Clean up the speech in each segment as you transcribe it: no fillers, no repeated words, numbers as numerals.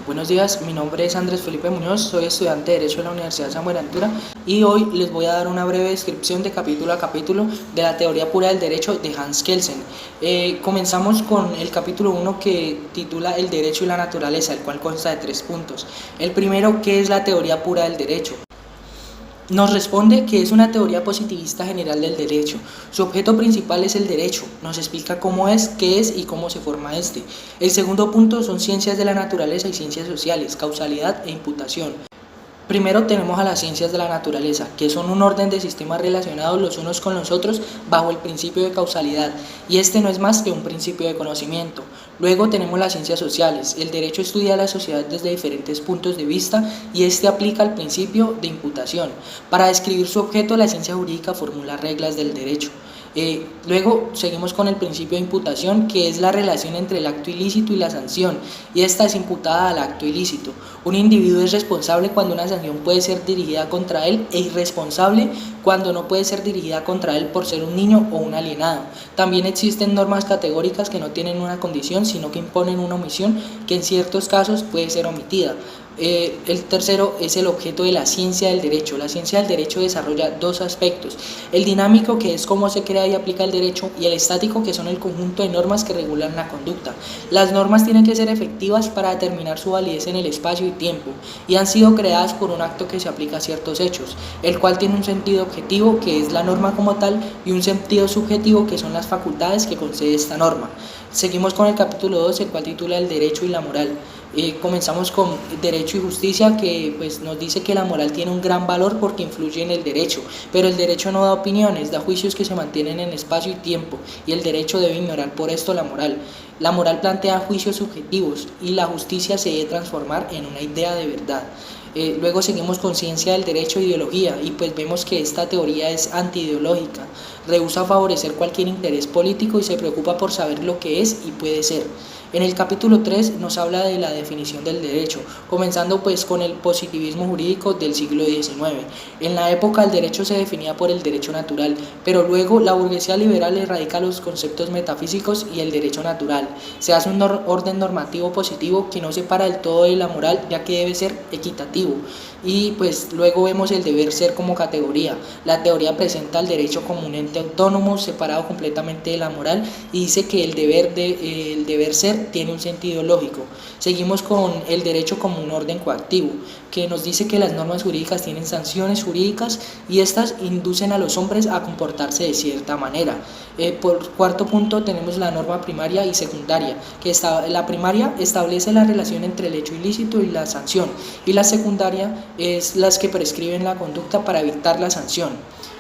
Buenos días, mi nombre es Andrés Felipe Muñoz, soy estudiante de Derecho de la Universidad San Buenaventura y hoy les voy a dar una breve descripción de capítulo a capítulo de la teoría pura del derecho de Hans Kelsen. Comenzamos con el capítulo 1 que titula El derecho y la naturaleza, el cual consta de 3 puntos. El primero, ¿qué es la teoría pura del derecho? Nos responde que es una teoría positivista general del derecho. Su objeto principal es el derecho. Nos explica cómo es, qué es y cómo se forma este. El segundo punto son ciencias de la naturaleza y ciencias sociales, causalidad e imputación. Primero tenemos a las ciencias de la naturaleza, que son un orden de sistemas relacionados los unos con los otros bajo el principio de causalidad, y este no es más que un principio de conocimiento. Luego tenemos las ciencias sociales. El derecho estudia a la sociedad desde diferentes puntos de vista y este aplica el principio de imputación. Para describir su objeto, la ciencia jurídica formula reglas del derecho. Luego seguimos con el principio de imputación, que es la relación entre el acto ilícito y la sanción, y esta es imputada al acto ilícito. Un individuo es responsable cuando una sanción puede ser dirigida contra él e irresponsable cuando no puede ser dirigida contra él por ser un niño o un alienado. También existen normas categóricas que no tienen una condición, sino que imponen una omisión que en ciertos casos puede ser omitida. El tercero es el objeto de la ciencia del derecho. La ciencia del derecho desarrolla dos aspectos: el dinámico, que es cómo se crea y aplica el derecho, y el estático, que son el conjunto de normas que regulan la conducta. Las normas tienen que ser efectivas para determinar su validez en el espacio y tiempo, y han sido creadas por un acto que se aplica a ciertos hechos, el cual tiene un sentido objetivo, que es la norma como tal, y un sentido subjetivo, que son las facultades que concede esta norma. Seguimos con el capítulo 2, el cual titula El derecho y la moral. Comenzamos con derecho y justicia, que pues nos dice que la moral tiene un gran valor porque influye en el derecho, pero el derecho no da opiniones, da juicios que se mantienen en espacio y tiempo, y el derecho debe ignorar por esto la moral. La moral plantea juicios subjetivos y la justicia se debe transformar en una idea de verdad. Luego seguimos con ciencia del derecho e ideología, y pues vemos que esta teoría es antiideológica, rehúsa favorecer cualquier interés político y se preocupa por saber lo que es y puede ser. En el capítulo 3 nos habla de la definición del derecho, comenzando pues con el positivismo jurídico del siglo XIX. En la época el derecho se definía por el derecho natural, pero luego la burguesía liberal erradica los conceptos metafísicos y el derecho natural. Se hace un orden normativo positivo que no separa del todo de la moral, ya que debe ser equitativo. Y pues luego vemos el deber ser como categoría. La teoría presenta el derecho como un ente autónomo, separado completamente de la moral, y dice que el deber ser tiene un sentido lógico. Seguimos con el derecho como un orden coactivo, que nos dice que las normas jurídicas tienen sanciones jurídicas y estas inducen a los hombres a comportarse de cierta manera. Por cuarto punto tenemos la norma primaria y secundaria, que la primaria establece la relación entre el hecho ilícito y la sanción, y la secundaria es las que prescriben la conducta para evitar la sanción.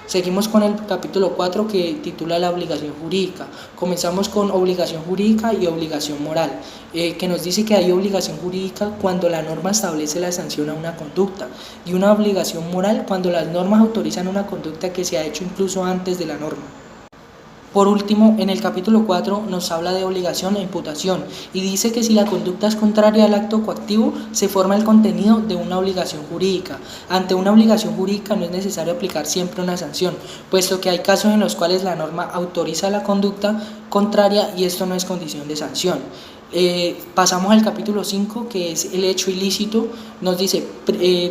Seguimos con el capítulo 4, que titula la obligación jurídica. Comenzamos con obligación jurídica y obligación moral, que nos dice que hay obligación jurídica cuando la norma establece la sanción a una conducta, y una obligación moral cuando las normas autorizan una conducta que se ha hecho incluso antes de la norma. Por último, en el capítulo 4 nos habla de obligación e imputación y dice que si la conducta es contraria al acto coactivo, se forma el contenido de una obligación jurídica. Ante una obligación jurídica no es necesario aplicar siempre una sanción, puesto que hay casos en los cuales la norma autoriza la conducta contraria y esto no es condición de sanción. Pasamos al capítulo 5, que es el hecho ilícito. Nos dice,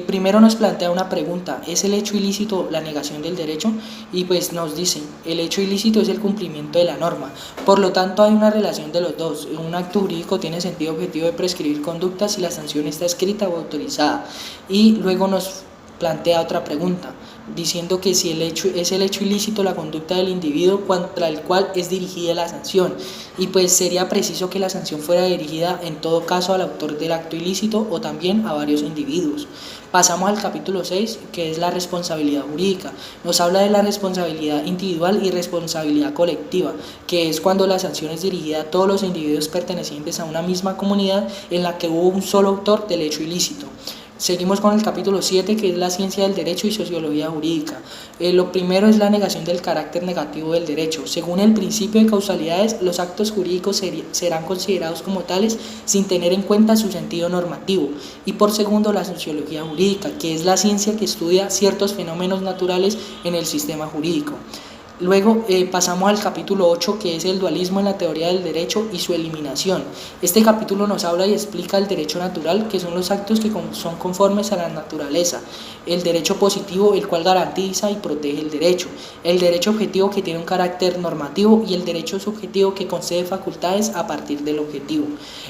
primero nos plantea una pregunta: ¿es el hecho ilícito la negación del derecho? Y pues nos dice, el hecho ilícito es el cumplimiento de la norma, por lo tanto hay una relación de los dos. Un acto jurídico tiene sentido objetivo de prescribir conductas si la sanción está escrita o autorizada. Y luego nos plantea otra pregunta, diciendo que si es el hecho ilícito la conducta del individuo contra el cual es dirigida la sanción, y pues sería preciso que la sanción fuera dirigida en todo caso al autor del acto ilícito o también a varios individuos. Pasamos al capítulo 6, que es la responsabilidad jurídica. Nos habla de la responsabilidad individual y responsabilidad colectiva, que es cuando la sanción es dirigida a todos los individuos pertenecientes a una misma comunidad en la que hubo un solo autor del hecho ilícito. Seguimos con el capítulo 7, que es la ciencia del derecho y sociología jurídica. Lo primero es la negación del carácter negativo del derecho. Según el principio de causalidades, los actos jurídicos serán considerados como tales sin tener en cuenta su sentido normativo. Y por segundo, la sociología jurídica, que es la ciencia que estudia ciertos fenómenos naturales en el sistema jurídico. Luego pasamos al capítulo 8, que es el dualismo en la teoría del derecho y su eliminación. Este capítulo nos habla y explica el derecho natural, que son los actos que son conformes a la naturaleza. El derecho positivo, el cual garantiza y protege el derecho. El derecho objetivo, que tiene un carácter normativo, y el derecho subjetivo, que concede facultades a partir del objetivo.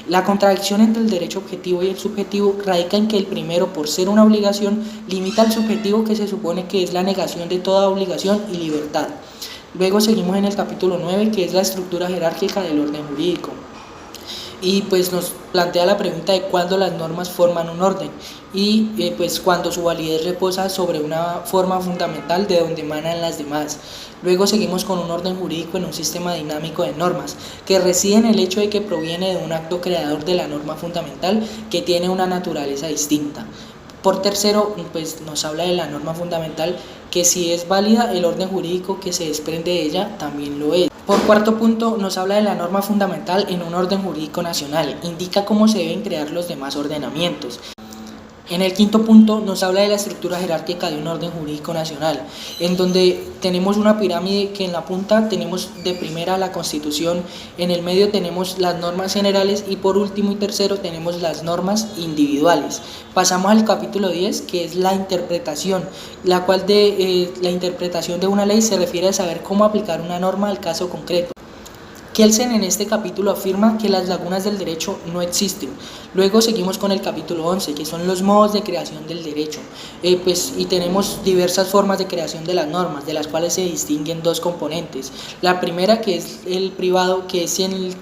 La contradicción entre el derecho objetivo y el subjetivo radica en que el primero, por ser una obligación, limita al subjetivo, que se supone que es la negación de toda obligación y libertad. Luego seguimos en el capítulo 9, que es la estructura jerárquica del orden jurídico. Y pues nos plantea la pregunta de cuándo las normas forman un orden y pues cuando su validez reposa sobre una forma fundamental de donde emanan las demás. Luego seguimos con un orden jurídico en un sistema dinámico de normas, que reside en el hecho de que proviene de un acto creador de la norma fundamental que tiene una naturaleza distinta. Por tercero, pues nos habla de la norma fundamental, que si es válida, el orden jurídico que se desprende de ella también lo es. Por cuarto punto, nos habla de la norma fundamental en un orden jurídico nacional, indica cómo se deben crear los demás ordenamientos. En el quinto punto nos habla de la estructura jerárquica de un orden jurídico nacional, en donde tenemos una pirámide que en la punta tenemos de primera la Constitución, en el medio tenemos las normas generales y por último y tercero tenemos las normas individuales. Pasamos al capítulo 10, que es la interpretación, la cual la interpretación de una ley se refiere a saber cómo aplicar una norma al caso concreto. Kelsen en este capítulo afirma que las lagunas del derecho no existen. Luego seguimos con el capítulo 11, que son los modos de creación del derecho. Y tenemos diversas formas de creación de las normas, de las cuales se distinguen dos componentes. La primera, que es el privado, que es el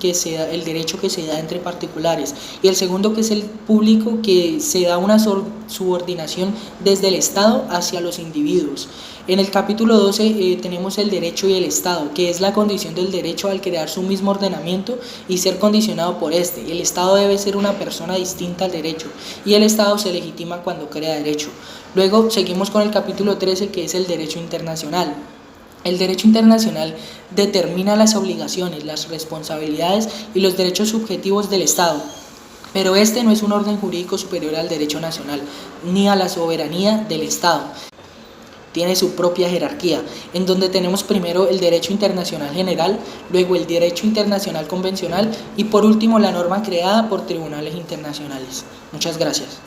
derecho que se da entre particulares, y el segundo, que es el público, que se da una subordinación desde el Estado hacia los individuos. En el capítulo 12 tenemos el derecho y el Estado, que es la condición del derecho al crear su mismo ordenamiento y ser condicionado por este. El Estado debe ser una persona distinta al derecho y el Estado se legitima cuando crea derecho. Luego seguimos con el capítulo 13, que es el derecho internacional. El derecho internacional determina las obligaciones, las responsabilidades y los derechos subjetivos del Estado. Pero este no es un orden jurídico superior al derecho nacional, ni a la soberanía del Estado. Tiene su propia jerarquía, en donde tenemos primero el derecho internacional general, luego el derecho internacional convencional y por último la norma creada por tribunales internacionales. Muchas gracias.